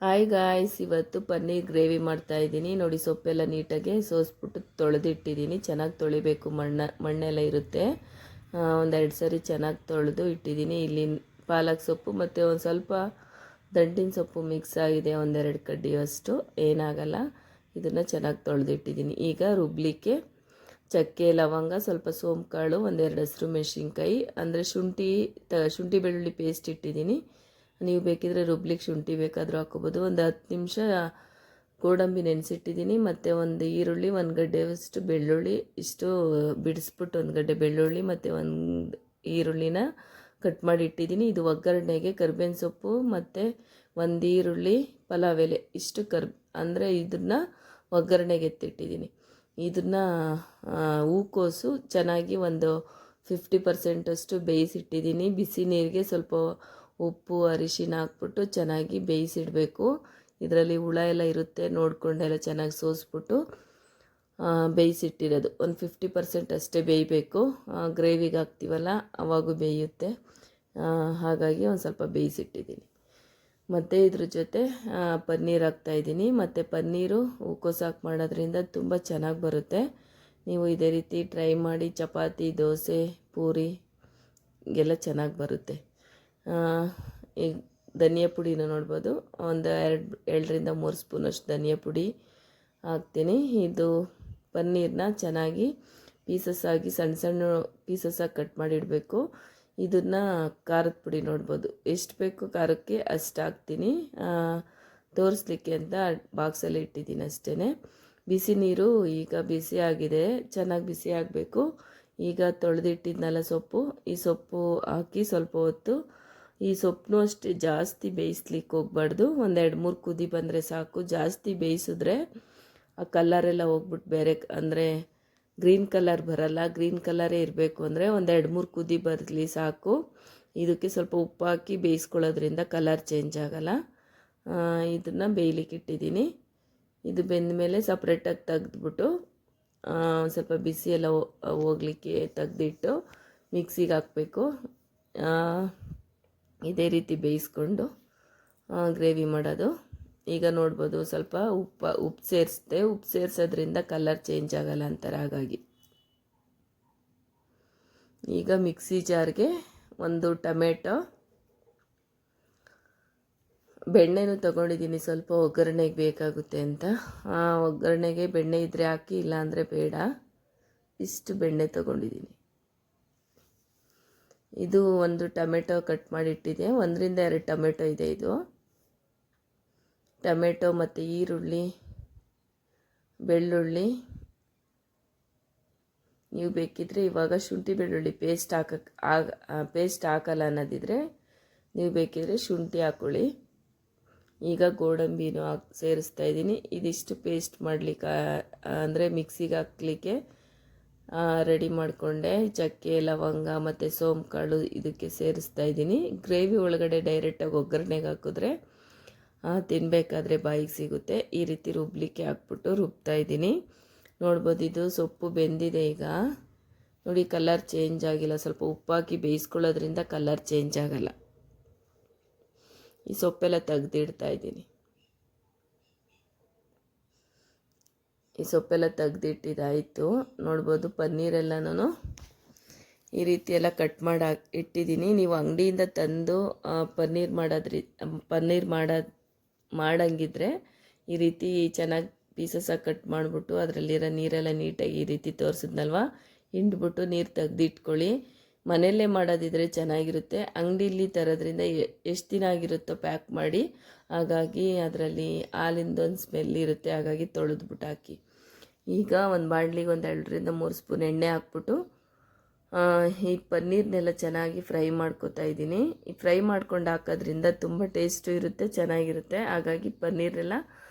Hi guys, ಇವತ್ತು paneer gravy ಮಾಡ್ತಾ ಇದ್ದೀನಿ. ನೋಡಿ, ಸೊಪ್ಪೆಲ್ಲ ನೀಟಾಗಿ ಸೋಸ್ಬಿಟ್ಟು ತೊಳೆದಿಟ್ಟಿದ್ದೀನಿ. ಚೆನ್ನಾಗಿ ತೊಳಿಬೇಕು, ಮಣ್ಣೆಲ್ಲ ಇರುತ್ತೆ. ಒಂದೆರಡು ಸರಿ ಚೆನ್ನಾಗಿ ತೊಳೆದು ಇಟ್ಟಿದ್ದೀನಿ. ಇಲ್ಲಿ ಪಾಲಕ್ ಸೊಪ್ಪು ಮತ್ತು ಒಂದು ಸ್ವಲ್ಪ ದಂಟಿನ ಸೊಪ್ಪು ಮಿಕ್ಸ್ ಆಗಿದೆ, ಒಂದೆರಡು ಕಡ್ಡಿಯಷ್ಟು, ಏನಾಗಲ್ಲ. ಇದನ್ನು ಚೆನ್ನಾಗಿ ತೊಳೆದಿಟ್ಟಿದ್ದೀನಿ. ಈಗ ರುಬ್ಲಿಕ್ಕೆ ಚಕ್ಕೆ, ಲವಂಗ, ಸ್ವಲ್ಪ ಸೋಂಕಾಳು, ಒಂದೆರಡು ಹಸಿರು ಮೆಣಸಿನ್ಕಾಯಿ, ಅಂದರೆ ಶುಂಠಿ ಬೆಳ್ಳುಳ್ಳಿ ಪೇಸ್ಟ್ ಇಟ್ಟಿದ್ದೀನಿ. ನೀವು ಬೇಕಿದ್ರೆ ರುಬ್ಲಿಕ್ಕೆ ಶುಂಠಿ ಬೇಕಾದರೂ ಹಾಕೋಬೋದು. ಒಂದು 10 ನಿಮಿಷ ಗೋಡಂಬಿ ನೆನೆಸಿಟ್ಟಿದ್ದೀನಿ. ಮತ್ತು ಒಂದು ಈರುಳ್ಳಿ, ಒಂದು ಗಡ್ಡೆಯಷ್ಟು ಬೆಳ್ಳುಳ್ಳಿ, ಇಷ್ಟು ಬಿಡಿಸ್ಬಿಟ್ಟು ಒಂದು ಗಡ್ಡೆ ಬೆಳ್ಳುಳ್ಳಿ ಮತ್ತು ಒಂದು ಈರುಳ್ಳಿನ ಕಟ್ ಮಾಡಿ ಇಟ್ಟಿದ್ದೀನಿ. ಇದು ಒಗ್ಗರಣೆಗೆ ಕರಿಬೇವಿನ ಸೊಪ್ಪು ಮತ್ತು ಒಂದು ಈರುಳ್ಳಿ, ಪಲಾವ್ ಎಲೆ, ಇಷ್ಟು ಅಂದರೆ ಇದನ್ನು ಒಗ್ಗರಣೆಗೆ ಎತ್ತಿಟ್ಟಿದ್ದೀನಿ. ಇದನ್ನು ಹೂಕೋಸು ಚೆನ್ನಾಗಿ ಒಂದು 50% ಬೇಯಿಸಿಟ್ಟಿದ್ದೀನಿ. ಬಿಸಿ ನೀರಿಗೆ ಸ್ವಲ್ಪ ಉಪ್ಪು ಅರಿಶಿನ ಹಾಕ್ಬಿಟ್ಟು ಚೆನ್ನಾಗಿ ಬೇಯಿಸಿಡಬೇಕು. ಇದರಲ್ಲಿ ಹುಳ ಎಲ್ಲ ಇರುತ್ತೆ, ನೋಡಿಕೊಂಡೆಲ್ಲ ಚೆನ್ನಾಗಿ ಸೋಸ್ಬಿಟ್ಟು ಬೇಯಿಸಿಟ್ಟಿರೋದು. ಒಂದು 50% ಅಷ್ಟೇ ಬೇಯಬೇಕು. ಗ್ರೇವಿಗೆ ಹಾಕ್ತೀವಲ್ಲ ಅವಾಗೂ ಬೇಯುತ್ತೆ. ಹಾಗಾಗಿ ಒಂದು ಸ್ವಲ್ಪ ಬೇಯಿಸಿಟ್ಟಿದ್ದೀನಿ. ಮತ್ತು ಇದ್ರ ಜೊತೆ ಪನ್ನೀರ್ ಹಾಕ್ತಾಯಿದ್ದೀನಿ. ಮತ್ತು ಪನ್ನೀರು ಹೂಕೋಸು ಹಾಕಿ ಮಾಡೋದ್ರಿಂದ ತುಂಬ ಚೆನ್ನಾಗಿ ಬರುತ್ತೆ. ನೀವು ಇದೇ ರೀತಿ ಟ್ರೈ ಮಾಡಿ. ಚಪಾತಿ, ದೋಸೆ, ಪೂರಿ ಎಲ್ಲ ಚೆನ್ನಾಗಿ ಬರುತ್ತೆ. ಈಗ ಧನಿಯಾ ಪುಡಿನ ನೋಡ್ಬೋದು, ಒಂದು 2-3 ಸ್ಪೂನಷ್ಟು ಧನಿಯಾ ಪುಡಿ ಹಾಕ್ತೀನಿ. ಇದು ಪನ್ನೀರನ್ನ ಚೆನ್ನಾಗಿ ಸಣ್ಣ ಸಣ್ಣ ಪೀಸಸ್ಸಾಗಿ ಕಟ್ ಮಾಡಿಡಬೇಕು. ಇದನ್ನು ಖಾರದ ಪುಡಿ ನೋಡ್ಬೋದು, ಎಷ್ಟು ಬೇಕು ಖಾರಕ್ಕೆ ಅಷ್ಟು ಹಾಕ್ತೀನಿ. ತೋರಿಸ್ಲಿಕ್ಕೆ ಅಂತ ಬಾಕ್ಸಲ್ಲಿ ಇಟ್ಟಿದ್ದೀನಿ ಅಷ್ಟೇ. ಬಿಸಿ ನೀರು ಈಗ ಬಿಸಿ ಆಗಿದೆ, ಚೆನ್ನಾಗಿ ಬಿಸಿ ಆಗಬೇಕು. ಈಗ ತೊಳೆದಿಟ್ಟಿದ್ನಲ್ಲ ಸೊಪ್ಪು, ಈ ಸೊಪ್ಪು ಹಾಕಿ ಸ್ವಲ್ಪ ಹೊತ್ತು. ಈ ಸೊಪ್ಪನ್ನು ಅಷ್ಟೇ ಜಾಸ್ತಿ ಬೇಯಿಸ್ಲಿಕ್ಕೆ ಹೋಗ್ಬಾರ್ದು. ಒಂದು 2-3 ಕುದಿ ಬಂದರೆ ಸಾಕು. ಜಾಸ್ತಿ ಬೇಯಿಸಿದ್ರೆ ಆ ಕಲರೆಲ್ಲ ಹೋಗ್ಬಿಟ್ಟು ಬೇರೆ, ಅಂದರೆ ಗ್ರೀನ್ ಕಲರ್ ಬರಲ್ಲ. ಗ್ರೀನ್ ಕಲರೇ ಇರಬೇಕು ಅಂದರೆ ಒಂದು 2-3 ಕುದಿ ಬರಲಿ ಸಾಕು. ಇದಕ್ಕೆ ಸ್ವಲ್ಪ ಉಪ್ಪು ಹಾಕಿ ಬೇಯಿಸ್ಕೊಳ್ಳೋದ್ರಿಂದ ಕಲರ್ ಚೇಂಜ್ ಆಗೋಲ್ಲ. ಇದನ್ನು ಬೇಯಲಿಕ್ಕೆ ಇಟ್ಟಿದ್ದೀನಿ. ಇದು ಬೆಂದ ಮೇಲೆ ಸಪ್ರೇಟಾಗಿ ತೆಗೆದ್ಬಿಟ್ಟು ಸ್ವಲ್ಪ ಬಿಸಿ ಎಲ್ಲ ಹೋಗಲಿಕ್ಕೆ ತೆಗೆದಿಟ್ಟು ಮಿಕ್ಸಿಗೆ ಹಾಕಬೇಕು. ಇದೇ ರೀತಿ ಬೇಯಿಸ್ಕೊಂಡು ಗ್ರೇವಿ ಮಾಡೋದು. ಈಗ ನೋಡ್ಬೋದು, ಸ್ವಲ್ಪ ಉಪ್ಪು ಸೇರಿಸ್ದೆ. ಉಪ್ಪು ಸೇರಿಸೋದ್ರಿಂದ ಕಲರ್ ಚೇಂಜ್ ಆಗೋಲ್ಲ ಅಂತಾರೆ. ಹಾಗಾಗಿ ಈಗ ಮಿಕ್ಸಿ ಜಾರ್ಗೆ ಒಂದು ಟೊಮೆಟೊ, ಬೆಣ್ಣೆನೂ ತೊಗೊಂಡಿದ್ದೀನಿ, ಸ್ವಲ್ಪ ಒಗ್ಗರಣೆಗೆ ಬೇಕಾಗುತ್ತೆ ಅಂತ. ಒಗ್ಗರಣೆಗೆ ಬೆಣ್ಣೆ ಇದ್ದರೆ ಹಾಕಿ, ಇಲ್ಲಾಂದರೆ ಬೇಡ. ಇಷ್ಟು ಬೆಣ್ಣೆ ತೊಗೊಂಡಿದ್ದೀನಿ. ಇದು ಒಂದು ಟೊಮೆಟೊ ಕಟ್ ಮಾಡಿಟ್ಟಿದೆ, 1-2 ಟೊಮೆಟೊ ಇದೆ. ಇದು ಟೊಮೆಟೊ ಮತ್ತು ಈರುಳ್ಳಿ, ಬೆಳ್ಳುಳ್ಳಿ. ನೀವು ಬೇಕಿದ್ರೆ ಇವಾಗ ಶುಂಠಿ ಬೆಳ್ಳುಳ್ಳಿ ಪೇಸ್ಟ್ ಹಾಕಲ್ಲ ಅನ್ನೋದಿದ್ರೆ ನೀವು ಬೇಕಿದ್ರೆ ಶುಂಠಿ ಹಾಕ್ಕೊಳ್ಳಿ. ಈಗ ಗೋಡಂಬಿನೂ ಸೇರಿಸ್ತಾ ಇದ್ದೀನಿ. ಇದಿಷ್ಟು ಪೇಸ್ಟ್ ಮಾಡಲಿಕ್ಕೆ, ಅಂದರೆ ಮಿಕ್ಸಿಗೆ ಹಾಕ್ಲಿಕ್ಕೆ ರೆಡಿ ಮಾಡಿಕೊಂಡೆ. ಚಕ್ಕೆ, ಲವಂಗ ಮತ್ತು ಸೋಂಕಾಳು ಇದಕ್ಕೆ ಸೇರಿಸ್ತಾ ಇದ್ದೀನಿ. ಗ್ರೇವಿ ಒಳಗಡೆ ಡೈರೆಕ್ಟಾಗಿ ಒಗ್ಗರಣೆಗೆ ಹಾಕಿದ್ರೆ ತಿನ್ನಬೇಕಾದ್ರೆ ಬಾಯಿಗೆ ಸಿಗುತ್ತೆ. ಈ ರೀತಿ ರುಬ್ಲಿಕ್ಕೆ ಹಾಕ್ಬಿಟ್ಟು ರುಬ್ತಾ ಇದ್ದೀನಿ. ನೋಡ್ಬೋದು, ಇದು ಸೊಪ್ಪು ಬೆಂದಿದೆ. ಈಗ ನೋಡಿ, ಕಲರ್ ಚೇಂಜ್ ಆಗಿಲ್ಲ. ಸ್ವಲ್ಪ ಉಪ್ಪಾಕಿ ಬೇಯಿಸ್ಕೊಳ್ಳೋದ್ರಿಂದ ಕಲರ್ ಚೇಂಜ್ ಆಗಲ್ಲ. ಈ ಸೊಪ್ಪೆಲ್ಲ ತೆಗೆದಿಡ್ತಾ ಇದ್ದೀನಿ. ಈ ಸೊಪ್ಪೆಲ್ಲ ತೆಗೆದಿಟ್ಟಿದ್ದಾಯಿತು. ನೋಡ್ಬೋದು, ಪನ್ನೀರೆಲ್ಲನೂ ಈ ರೀತಿ ಎಲ್ಲ ಕಟ್ ಮಾಡಿ ಇಟ್ಟಿದ್ದೀನಿ. ನೀವು ಅಂಗಡಿಯಿಂದ ತಂದು ಪನ್ನೀರ್ ಮಾಡಂಗಿದ್ರೆ ಈ ರೀತಿ ಚೆನ್ನಾಗಿ ಪೀಸಸ್ಸಾಗಿ ಕಟ್ ಮಾಡಿಬಿಟ್ಟು ಅದರಲ್ಲಿರೋ ನೀರೆಲ್ಲ ನೀಟಾಗಿ ಈ ರೀತಿ ತೋರಿಸಿದ್ನಲ್ವ, ಹಿಂಡ್ಬಿಟ್ಟು ನೀರು ತೆಗೆದಿಟ್ಕೊಳ್ಳಿ. ಮನೆಯಲ್ಲೇ ಮಾಡೋದಿದ್ರೆ ಚೆನ್ನಾಗಿರುತ್ತೆ. ಅಂಗಡಿಯಲ್ಲಿ ತರೋದ್ರಿಂದ ಎಷ್ಟು ದಿನ ಆಗಿರುತ್ತೋ ಪ್ಯಾಕ್ ಮಾಡಿ. ಹಾಗಾಗಿ ಅದರಲ್ಲಿ ಹಾಲಿಂದೊಂದು ಸ್ಮೆಲ್ ಇರುತ್ತೆ. ಹಾಗಾಗಿ ತೊಳೆದ್ಬಿಟ್ಟು ಹಾಕಿ. ಈಗ ಒಂದು ಬಾಣಲಿಗೆ ಒಂದು 2-3 ಸ್ಪೂನ್ ಎಣ್ಣೆ ಹಾಕ್ಬಿಟ್ಟು ಈ ಪನ್ನೀರ್ನೆಲ್ಲ ಚೆನ್ನಾಗಿ ಫ್ರೈ ಮಾಡ್ಕೊತಾ ಇದ್ದೀನಿ. ಈ ಫ್ರೈ ಮಾಡ್ಕೊಂಡು ಹಾಕೋದ್ರಿಂದ ತುಂಬ ಟೇಸ್ಟು ಇರುತ್ತೆ, ಚೆನ್ನಾಗಿರುತ್ತೆ. ಹಾಗಾಗಿ ಪನ್ನೀರೆಲ್ಲ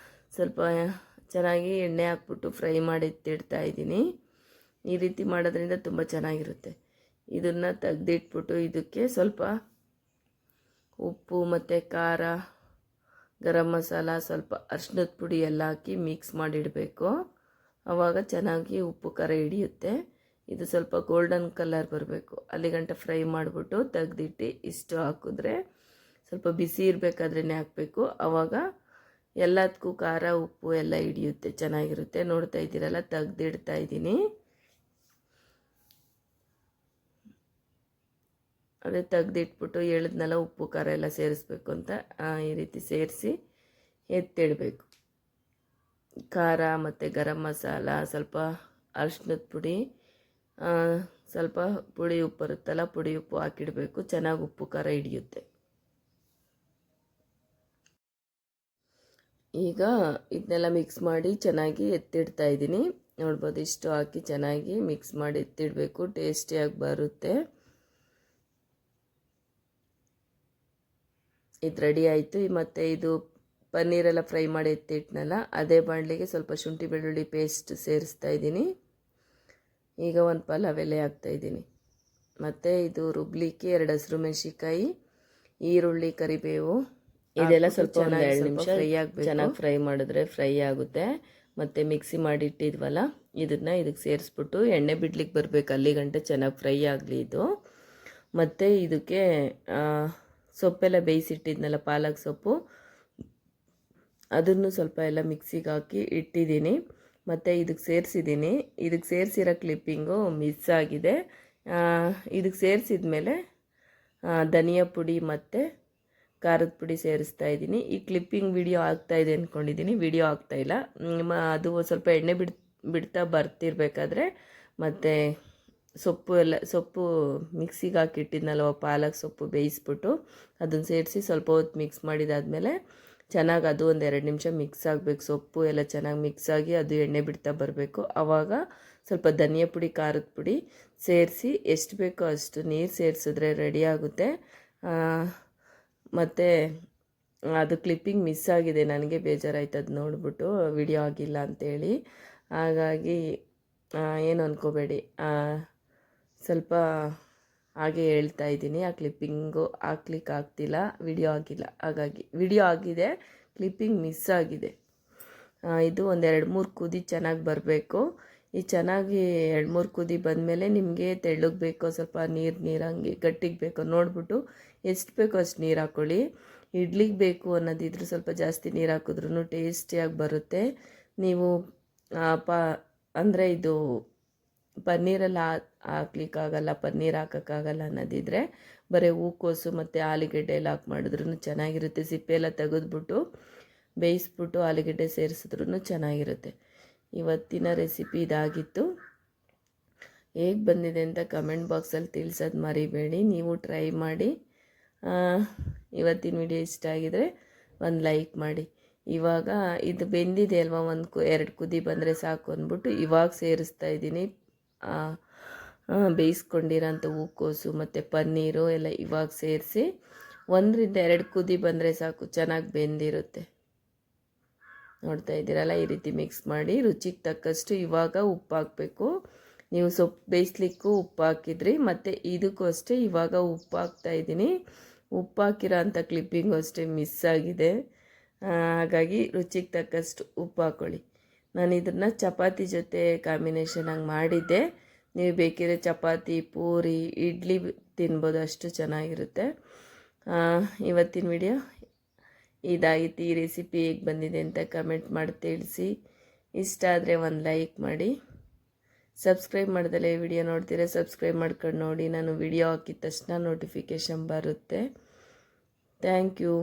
ಸ್ವಲ್ಪ ಚೆನ್ನಾಗಿ ಎಣ್ಣೆ ಹಾಕ್ಬಿಟ್ಟು ಫ್ರೈ ಮಾಡಿ ಎತ್ತಿಡ್ತಾ ಇದ್ದೀನಿ. ಈ ರೀತಿ ಮಾಡೋದ್ರಿಂದ ತುಂಬ ಚೆನ್ನಾಗಿರುತ್ತೆ. ಇದನ್ನು ತೆಗೆದಿಟ್ಬಿಟ್ಟು ಇದಕ್ಕೆ ಸ್ವಲ್ಪ ಉಪ್ಪು ಮತ್ತು ಖಾರ, ಗರಂ ಮಸಾಲ, ಸ್ವಲ್ಪ ಅರಿಶಿನದ ಪುಡಿ ಎಲ್ಲ ಹಾಕಿ ಮಿಕ್ಸ್ ಮಾಡಿಡಬೇಕು. ಆವಾಗ ಚೆನ್ನಾಗಿ ಉಪ್ಪು ಖಾರ ಹಿಡಿಯುತ್ತೆ. ಇದು ಸ್ವಲ್ಪ ಗೋಲ್ಡನ್ ಕಲರ್ ಬರಬೇಕು, ಅಲ್ಲಿಗಂಟ ಫ್ರೈ ಮಾಡಿಬಿಟ್ಟು ತೆಗೆದಿಟ್ಟು ಇಷ್ಟು ಹಾಕಿದ್ರೆ, ಸ್ವಲ್ಪ ಬಿಸಿ ಇರಬೇಕಾದ್ರೇ ಹಾಕಬೇಕು. ಆವಾಗ ಎಲ್ಲದಕ್ಕೂ ಖಾರ ಉಪ್ಪು ಎಲ್ಲ ಹಿಡಿಯುತ್ತೆ, ಚೆನ್ನಾಗಿರುತ್ತೆ. ನೋಡ್ತಾ ಇದ್ದೀರಲ್ಲ, ತೆಗ್ದಿಡ್ತಾ ಇದ್ದೀನಿ. ಅದೇ ತೆಗ್ದಿಟ್ಬಿಟ್ಟು ಹೇಳಿದ್ನಲ್ಲ ಉಪ್ಪು ಖಾರ ಎಲ್ಲ ಸೇರಿಸ್ಬೇಕು ಅಂತ, ಈ ರೀತಿ ಸೇರಿಸಿ ಎತ್ತಿಡಬೇಕು. ಖಾರ ಮತ್ತು ಗರಂ ಮಸಾಲ, ಸ್ವಲ್ಪ ಅರಿಶಿನದ ಪುಡಿ, ಸ್ವಲ್ಪ ಪುಡಿ ಉಪ್ಪು ಬರುತ್ತಲ್ಲ, ಪುಡಿ ಉಪ್ಪು ಹಾಕಿಡಬೇಕು. ಚೆನ್ನಾಗಿ ಉಪ್ಪು ಖಾರ ಹಿಡಿಯುತ್ತೆ. ಈಗ ಇದನ್ನೆಲ್ಲ ಮಿಕ್ಸ್ ಮಾಡಿ ಚೆನ್ನಾಗಿ ಎತ್ತಿಡ್ತಾ ಇದ್ದೀನಿ. ನೋಡ್ಬೋದು, ಇಷ್ಟು ಹಾಕಿ ಚೆನ್ನಾಗಿ ಮಿಕ್ಸ್ ಮಾಡಿ ಎತ್ತಿಡಬೇಕು, ಟೇಸ್ಟಿಯಾಗಿ ಬರುತ್ತೆ. ಇದು ರೆಡಿ ಆಯಿತು. ಮತ್ತು ಇದು ಪನ್ನೀರೆಲ್ಲ ಫ್ರೈ ಮಾಡಿ ಎತ್ತಿಟ್ನಲ್ಲ, ಅದೇ ಬಾಣಲಿಗೆ ಸ್ವಲ್ಪ ಶುಂಠಿ ಬೆಳ್ಳುಳ್ಳಿ ಪೇಸ್ಟ್ ಸೇರಿಸ್ತಾ ಇದ್ದೀನಿ. ಈಗ ಒಂದು ಪಲಾವ್ ಎಲೆ ಹಾಕ್ತಾಯಿದ್ದೀನಿ. ಮತ್ತು ಇದು ರುಬ್ಲಿಕ್ಕೆ 2 ಹಸಿರು ಮೆಣಸಿನ್ಕಾಯಿ, ಈರುಳ್ಳಿ, ಕರಿಬೇವು ಇದೆಲ್ಲ ಸ್ವಲ್ಪ 2 ನಿಮಿಷ ಫ್ರೈ ಆಗಬೇಕು. ಚೆನ್ನಾಗಿ ಫ್ರೈ ಮಾಡಿದ್ರೆ ಫ್ರೈ ಆಗುತ್ತೆ. ಮತ್ತು ಮಿಕ್ಸಿ ಮಾಡಿ ಇಟ್ಟಿದ್ವಲ್ಲ, ಇದಕ್ಕೆ ಸೇರಿಸ್ಬಿಟ್ಟು ಎಣ್ಣೆ ಬಿಡ್ಲಿಕ್ಕೆ ಬರಬೇಕು, ಅಲ್ಲಿ ಗಂಟೆ ಚೆನ್ನಾಗಿ ಫ್ರೈ ಆಗಲಿ ಇದು. ಮತ್ತು ಇದಕ್ಕೆ ಸೊಪ್ಪೆಲ್ಲ ಬೇಯಿಸಿಟ್ಟಿದ್ನಲ್ಲ, ಪಾಲಕ್ ಸೊಪ್ಪು, ಅದನ್ನು ಸ್ವಲ್ಪ ಎಲ್ಲ ಮಿಕ್ಸಿಗೆ ಹಾಕಿ ಇಟ್ಟಿದ್ದೀನಿ. ಮತ್ತು ಇದಕ್ಕೆ ಸೇರಿಸಿದ್ದೀನಿ. ಇದಕ್ಕೆ ಸೇರಿಸಿರೋ ಕ್ಲಿಪ್ಪಿಂಗು ಮಿಸ್ ಆಗಿದೆ. ಇದಕ್ಕೆ ಸೇರಿಸಿದ ಮೇಲೆ ಧನಿಯಾ ಪುಡಿ ಮತ್ತು ಖಾರದ ಪುಡಿ ಸೇರಿಸ್ತಾ ಇದ್ದೀನಿ. ಈ ಕ್ಲಿಪ್ಪಿಂಗ್ ವಿಡಿಯೋ ಆಗ್ತಾಯಿದೆ ಅಂದ್ಕೊಂಡಿದ್ದೀನಿ, ವಿಡಿಯೋ ಆಗ್ತಾಯಿಲ್ಲ. ಅದು ಸ್ವಲ್ಪ ಎಣ್ಣೆ ಬಿಡ್ತಾ ಬರ್ತಿರ್ಬೇಕಾದ್ರೆ ಮತ್ತು ಸೊಪ್ಪು ಮಿಕ್ಸಿಗೆ ಹಾಕಿಟ್ಟಿದ್ನಲ್ವ, ಪಾಲಕ್ ಸೊಪ್ಪು ಬೇಯಿಸ್ಬಿಟ್ಟು ಅದನ್ನು ಸೇರಿಸಿ ಸ್ವಲ್ಪ ಹೊತ್ತು ಮಿಕ್ಸ್ ಮಾಡಿದಾದಮೇಲೆ ಚೆನ್ನಾಗಿ ಅದು ಒಂದು 2 ನಿಮಿಷ ಮಿಕ್ಸ್ ಆಗಬೇಕು. ಸೊಪ್ಪು ಎಲ್ಲ ಚೆನ್ನಾಗಿ ಮಿಕ್ಸ್ ಆಗಿ ಅದು ಎಣ್ಣೆ ಬಿಡ್ತಾ ಬರಬೇಕು. ಆವಾಗ ಸ್ವಲ್ಪ ಧನಿಯಾ ಪುಡಿ, ಖಾರದ ಪುಡಿ ಸೇರಿಸಿ ಎಷ್ಟು ಬೇಕೋ ಅಷ್ಟು ನೀರು ಸೇರಿಸಿದ್ರೆ ರೆಡಿ ಆಗುತ್ತೆ. ಮತ್ತು ಅದು ಕ್ಲಿಪ್ಪಿಂಗ್ ಮಿಸ್ ಆಗಿದೆ, ನನಗೆ ಬೇಜಾರಾಯ್ತು ಅದು ನೋಡಿಬಿಟ್ಟು, ವಿಡಿಯೋ ಆಗಿಲ್ಲ ಅಂಥೇಳಿ. ಹಾಗಾಗಿ ಏನು ಅಂದ್ಕೋಬೇಡಿ, ಸ್ವಲ್ಪ ಹಾಗೆ ಹೇಳ್ತಾ ಇದ್ದೀನಿ. ಆ ಕ್ಲಿಪ್ಪಿಂಗು ಹಾಕ್ಲಿಕ್ಕೆ ಆಗ್ತಿಲ್ಲ, ವಿಡಿಯೋ ಆಗಿಲ್ಲ. ಹಾಗಾಗಿ ವಿಡಿಯೋ ಆಗಿದೆ, ಕ್ಲಿಪ್ಪಿಂಗ್ ಮಿಸ್ ಆಗಿದೆ. ಇದು ಒಂದು 2-3 ಕುದಿ ಚೆನ್ನಾಗಿ ಬರಬೇಕು. ಈ ಚೆನ್ನಾಗಿ 2-3 ಕುದಿ ಬಂದಮೇಲೆ ನಿಮಗೆ ತೆಳ್ಳಗೆ ಬೇಕೋ, ಸ್ವಲ್ಪ ನೀರಂಗೆ ಗಟ್ಟಿಗೆ ಬೇಕೋ ನೋಡಿಬಿಟ್ಟು ಎಷ್ಟು ಬೇಕೋ ಅಷ್ಟು ನೀರು ಹಾಕ್ಕೊಳ್ಳಿ. ಇಡ್ಲಿಗೆ ಬೇಕು ಅನ್ನೋದಿದ್ರೆ ಸ್ವಲ್ಪ ಜಾಸ್ತಿ ನೀರು ಹಾಕಿದ್ರೂ ಟೇಸ್ಟಿಯಾಗಿ ಬರುತ್ತೆ. ನೀವು ಅಂದರೆ ಇದು ಪನ್ನೀರೆಲ್ಲ ಹಾಕ್ಲಿಕ್ಕಾಗಲ್ಲ, ಪನ್ನೀರ್ ಹಾಕೋಕ್ಕಾಗಲ್ಲ ಅನ್ನೋದಿದ್ರೆ ಬರೀ ಹೂಕೋಸು ಮತ್ತು ಆಲೂಗೆಡ್ಡೆ ಎಲ್ಲ ಹಾಕಿ ಮಾಡಿದ್ರೂ ಚೆನ್ನಾಗಿರುತ್ತೆ. ಸಿಪ್ಪೆ ಎಲ್ಲ ತೆಗೆದ್ಬಿಟ್ಟು ಬೇಯಿಸ್ಬಿಟ್ಟು ಆಲೂಗೆಡ್ಡೆ ಸೇರಿಸಿದ್ರೂ ಚೆನ್ನಾಗಿರುತ್ತೆ. ಇವತ್ತಿನ ರೆಸಿಪಿ ಇದಾಗಿತ್ತು. ಹೇಗೆ ಬಂದಿದೆ ಅಂತ ಕಮೆಂಟ್ ಬಾಕ್ಸಲ್ಲಿ ತಿಳಿಸೋದು ಮರಿಬೇಡಿ. ನೀವು ಟ್ರೈ ಮಾಡಿ. ಇವತ್ತಿನ ವಿಡಿಯೋ ಇಷ್ಟ ಆಗಿದರೆ ಒಂದು ಲೈಕ್ ಮಾಡಿ. ಇವಾಗ ಇದು ಬೆಂದಿದೆ ಅಲ್ವಾ, 1-2 ಕುದಿ ಬಂದರೆ ಸಾಕು ಅಂದ್ಬಿಟ್ಟು ಇವಾಗ ಸೇರಿಸ್ತಾ ಇದ್ದೀನಿ. ಬೇಯಿಸ್ಕೊಂಡಿರೋಂಥ ಹೂಕೋಸು ಮತ್ತು ಪನ್ನೀರು ಎಲ್ಲ ಇವಾಗ ಸೇರಿಸಿ 1-2 ಕುದಿ ಬಂದರೆ ಸಾಕು, ಚೆನ್ನಾಗಿ ಬೆಂದಿರುತ್ತೆ. ನೋಡ್ತಾ ಇದ್ದೀರಲ್ಲ, ಈ ರೀತಿ ಮಿಕ್ಸ್ ಮಾಡಿ ರುಚಿಗೆ ತಕ್ಕಷ್ಟು ಇವಾಗ ಉಪ್ಪು ಹಾಕಬೇಕು. ನೀವು ಸೊಪ್ಪು ಬೇಯಿಸ್ಲಿಕ್ಕೂ ಉಪ್ಪು ಹಾಕಿದ್ರಿ, ಮತ್ತು ಇದಕ್ಕೂ ಅಷ್ಟೇ ಇವಾಗ ಉಪ್ಪು ಹಾಕ್ತಾಯಿದ್ದೀನಿ. ಉಪ್ಪು ಹಾಕಿರೋ ಅಂಥ ಕ್ಲಿಪ್ಪಿಂಗು ಅಷ್ಟೇ ಮಿಸ್ ಆಗಿದೆ. ಹಾಗಾಗಿ ರುಚಿಗೆ ತಕ್ಕಷ್ಟು ಉಪ್ಪು ಹಾಕ್ಕೊಳ್ಳಿ. ನಾನು ಇದನ್ನು ಚಪಾತಿ ಜೊತೆ ಕಾಂಬಿನೇಷನಾಗಿ ಮಾಡಿದ್ದೆ. ನೀವು ಬೇಕಿದ್ರೆ ಚಪಾತಿ, ಪೂರಿ, ಇಡ್ಲಿ ತಿನ್ಬೋದು, ಅಷ್ಟು ಚೆನ್ನಾಗಿರುತ್ತೆ. ಇವತ್ತಿನ ವಿಡಿಯೋ ಇದಾಗಿತ್ತು. ಈ ರೆಸಿಪಿ ಹೇಗೆ ಬಂದಿದೆ ಅಂತ ಕಮೆಂಟ್ ಮಾಡಿ ತಿಳಿಸಿ. ಇಷ್ಟ ಆದರೆ ಒಂದು ಲೈಕ್ ಮಾಡಿ. ಸಬ್ಸ್ಕ್ರೈಬ್ ಮಾಡ್ದಲೇ ವಿಡಿಯೋ ನೋಡ್ತೀರಾ, ಸಬ್ಸ್ಕ್ರೈಬ್ ಮಾಡ್ಕೊಂಡು ನೋಡಿ. ನಾನು ವಿಡಿಯೋ ಹಾಕಿದ ತಕ್ಷಣ ನೋಟಿಫಿಕೇಷನ್ ಬರುತ್ತೆ. Thank you.